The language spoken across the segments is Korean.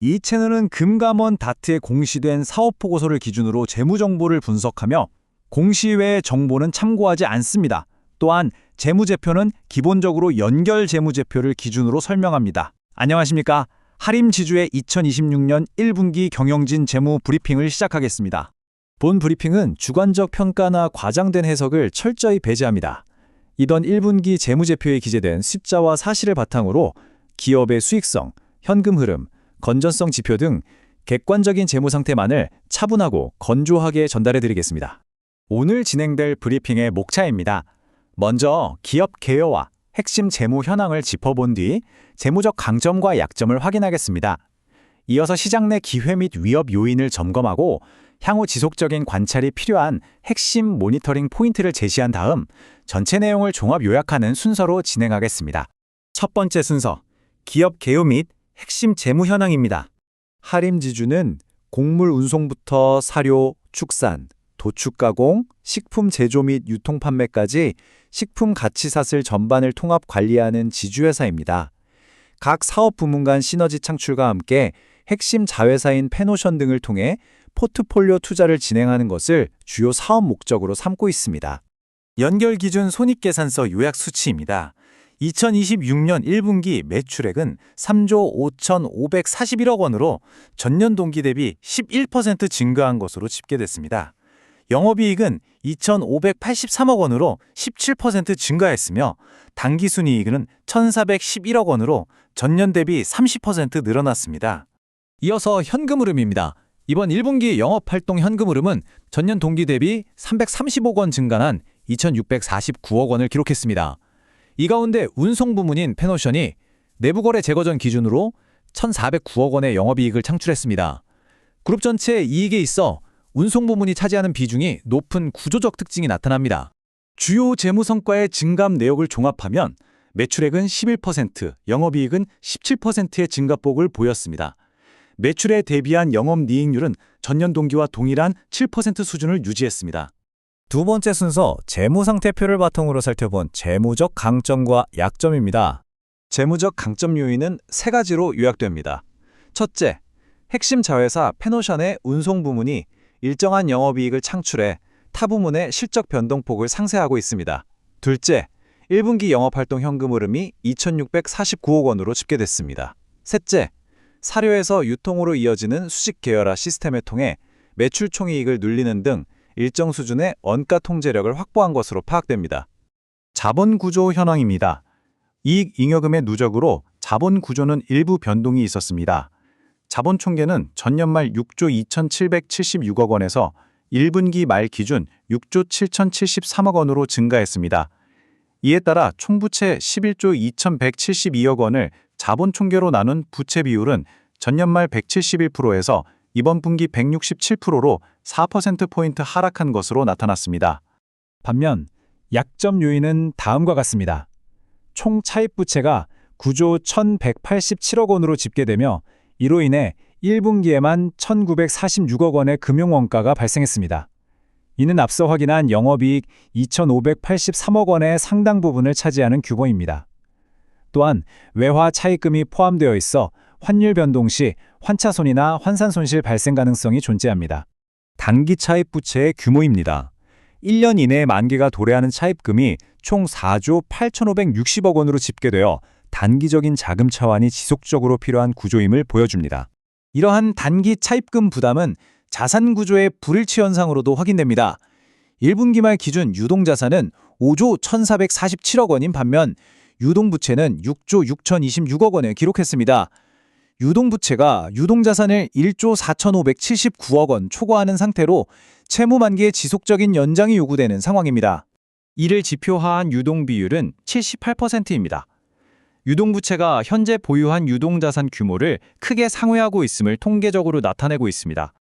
이 채널은 금감원 다트에 공시된 사업보고서를 기준으로 재무정보를 분석하며 공시 외의 정보는 참고하지 않습니다. 또한 재무제표는 기본적으로 연결 재무제표를 기준으로 설명합니다. 안녕하십니까? 하림지주의 2026년 1분기 경영진 재무 브리핑을 시작하겠습니다. 본 브리핑은 주관적 평가나 과장된 해석을 철저히 배제합니다. 이번 1분기 재무제표에 기재된 숫자와 사실을 바탕으로 기업의 수익성, 현금 흐름, 건전성 지표 등 객관적인 재무 상태만을 차분하고 건조하게 전달해드리겠습니다. 오늘 진행될 브리핑의 목차입니다. 먼저 기업 개요와 핵심 재무 현황을 짚어본 뒤 재무적 강점과 약점을 확인하겠습니다. 이어서 시장 내 기회 및 위협 요인을 점검하고 향후 지속적인 관찰이 필요한 핵심 모니터링 포인트를 제시한 다음 전체 내용을 종합 요약하는 순서로 진행하겠습니다. 첫 번째 순서, 기업 개요 및 핵심 재무 현황입니다. 하림지주는 곡물 운송부터 사료, 축산, 도축 가공, 식품 제조 및 유통 판매까지 식품 가치사슬 전반을 통합 관리하는 지주회사입니다. 각 사업 부문 간 시너지 창출과 함께 핵심 자회사인 페노션 등을 통해 포트폴리오 투자를 진행하는 것을 주요 사업 목적으로 삼고 있습니다. 연결 기준 손익계산서 요약 수치입니다. 2026년 1분기 매출액은 3조 5,541억 원으로 전년 동기 대비 11% 증가한 것으로 집계됐습니다. 영업이익은 2,583억 원으로 17% 증가했으며 당기순이익은 1,411억 원으로 전년 대비 30% 늘어났습니다. 이어서 현금 흐름입니다. 이번 1분기 영업활동 현금 흐름은 전년 동기 대비 330억 원 증가한 2,649억 원을 기록했습니다. 이 가운데 운송 부문인 페노션이 내부거래 제거 전 기준으로 1,409억 원의 영업이익을 창출했습니다. 그룹 전체 이익에 있어 운송 부문이 차지하는 비중이 높은 구조적 특징이 나타납니다. 주요 재무 성과의 증감 내역을 종합하면 매출액은 11%, 영업이익은 17%의 증가폭을 보였습니다. 매출에 대비한 영업이익률은 전년 동기와 동일한 7% 수준을 유지했습니다. 두 번째 순서, 재무상태표를 바탕으로 살펴본 재무적 강점과 약점입니다. 재무적 강점 요인은 세 가지로 요약됩니다. 첫째, 핵심 자회사 페노션의 운송 부문이 일정한 영업이익을 창출해 타 부문의 실적 변동폭을 상쇄하고 있습니다. 둘째, 1분기 영업활동 현금 흐름이 2,649억 원으로 집계됐습니다. 셋째, 사료에서 유통으로 이어지는 수직 계열화 시스템을 통해 매출 총이익을 눌리는 등 일정 수준의 원가 통제력을 확보한 것으로 파악됩니다. 자본구조 현황입니다. 이익 잉여금의 누적으로 자본구조는 일부 변동이 있었습니다. 자본총계는 전년 말 6조 2,776억 원에서 1분기 말 기준 6조 7,073억 원으로 증가했습니다. 이에 따라 총부채 11조 2,172억 원을 자본총계로 나눈 부채 비율은 전년 말 171%에서 이번 분기 167%로 4%포인트 하락한 것으로 나타났습니다. 반면 약점 요인은 다음과 같습니다. 총 차입 부채가 9조 1,187억 원으로 집계되며 이로 인해 1분기에만 1,946억 원의 금융원가가 발생했습니다. 이는 앞서 확인한 영업이익 2,583억 원의 상당 부분을 차지하는 규모입니다. 또한 외화 차입금이 포함되어 있어 환율 변동 시 환차손이나 환산손실 발생 가능성이 존재합니다. 단기 차입 부채의 규모입니다. 1년 이내에 만기가 도래하는 차입금이 총 4조 8,560억 원으로 집계되어 단기적인 자금 차환이 지속적으로 필요한 구조임을 보여줍니다. 이러한 단기 차입금 부담은 자산 구조의 불일치 현상으로도 확인됩니다. 1분기 말 기준 유동자산은 5조 1,447억 원인 반면 유동부채는 6조 6,026억 원을 기록했습니다. 유동부채가 유동자산을 1조 4,579억 원 초과하는 상태로 채무만기의 지속적인 연장이 요구되는 상황입니다. 이를 지표화한 유동비율은 78%입니다. 유동부채가 현재 보유한 유동자산 규모를 크게 상회하고 있음을 통계적으로 나타내고 있습니다.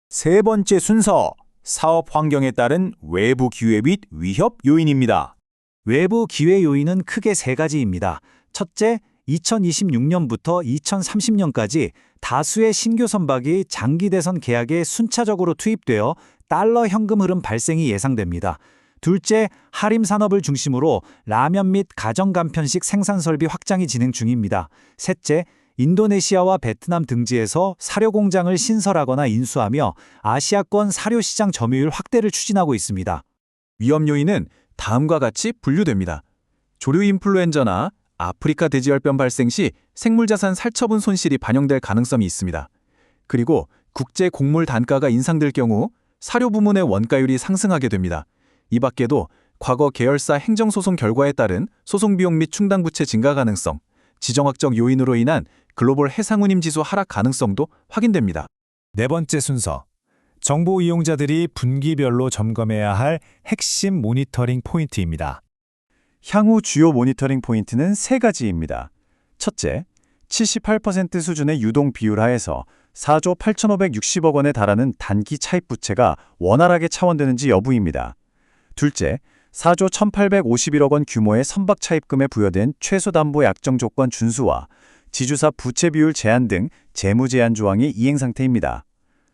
세 번째 순서, 사업 환경에 따른 외부 기회 및 위협 요인입니다. 외부 기회 요인은 크게 세 가지입니다. 첫째, 2026년부터 2030년까지 다수의 신규 선박이 장기 대선 계약에 순차적으로 투입되어 달러 현금 흐름 발생이 예상됩니다. 둘째, 하림 산업을 중심으로 라면 및 가정 간편식 생산 설비 확장이 진행 중입니다. 셋째, 인도네시아와 베트남 등지에서 사료 공장을 신설하거나 인수하며 아시아권 사료 시장 점유율 확대를 추진하고 있습니다. 위험 요인은 다음과 같이 분류됩니다. 조류 인플루엔자나 아프리카 돼지열병 발생 시 생물자산 살처분 손실이 반영될 가능성이 있습니다. 그리고 국제 곡물 단가가 인상될 경우 사료 부문의 원가율이 상승하게 됩니다. 이 밖에도 과거 계열사 행정소송 결과에 따른 소송 비용 및 충당 부채 증가 가능성, 지정학적 요인으로 인한 글로벌 해상운임 지수 하락 가능성도 확인됩니다. 네 번째 순서, 정보 이용자들이 분기별로 점검해야 할 핵심 모니터링 포인트입니다. 향후 주요 모니터링 포인트는 세 가지입니다. 첫째, 78% 수준의 유동 비율 하에서 4조 8,560억 원에 달하는 단기 차입 부채가 원활하게 차원되는지 여부입니다. 둘째, 4조 1,851억 원 규모의 선박 차입금에 부여된 최소 담보 약정 조건 준수와 지주사 부채 비율 제한 등 재무 제한 조항이 이행 상태입니다.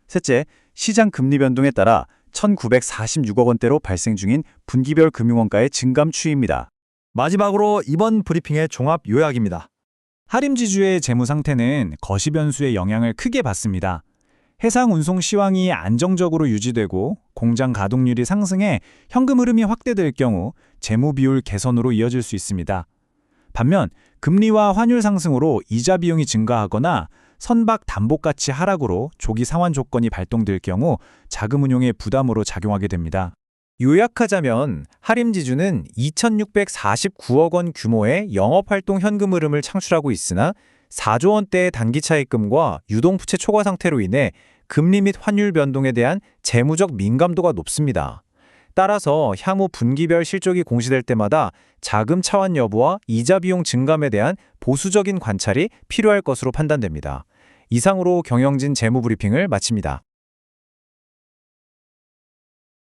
셋째, 시장 금리 변동에 따라 1,946억 원대로 발생 중인 분기별 금융원가의 증감 추이입니다. 마지막으로 이번 브리핑의 종합 요약입니다. 하림지주의 재무 상태는 거시 변수의 영향을 크게 받습니다. 해상 운송 시황이 안정적으로 유지되고 공장 가동률이 상승해 현금 흐름이 확대될 경우 재무 비율 개선으로 이어질 수 있습니다. 반면 금리와 환율 상승으로 이자 비용이 증가하거나 선박 담보 가치 하락으로 조기 상환 조건이 발동될 경우 자금 운용의 부담으로 작용하게 됩니다. 요약하자면 하림지주는 2,649억 원 규모의 영업활동 현금 흐름을 창출하고 있으나 4조 원대의 단기 차입금과 유동부채 초과 상태로 인해 금리 및 환율 변동에 대한 재무적 민감도가 높습니다. 따라서 향후 분기별 실적이 공시될 때마다 자금 차환 여부와 이자 비용 증감에 대한 보수적인 관찰이 필요할 것으로 판단됩니다. 이상으로 경영진 재무 브리핑을 마칩니다.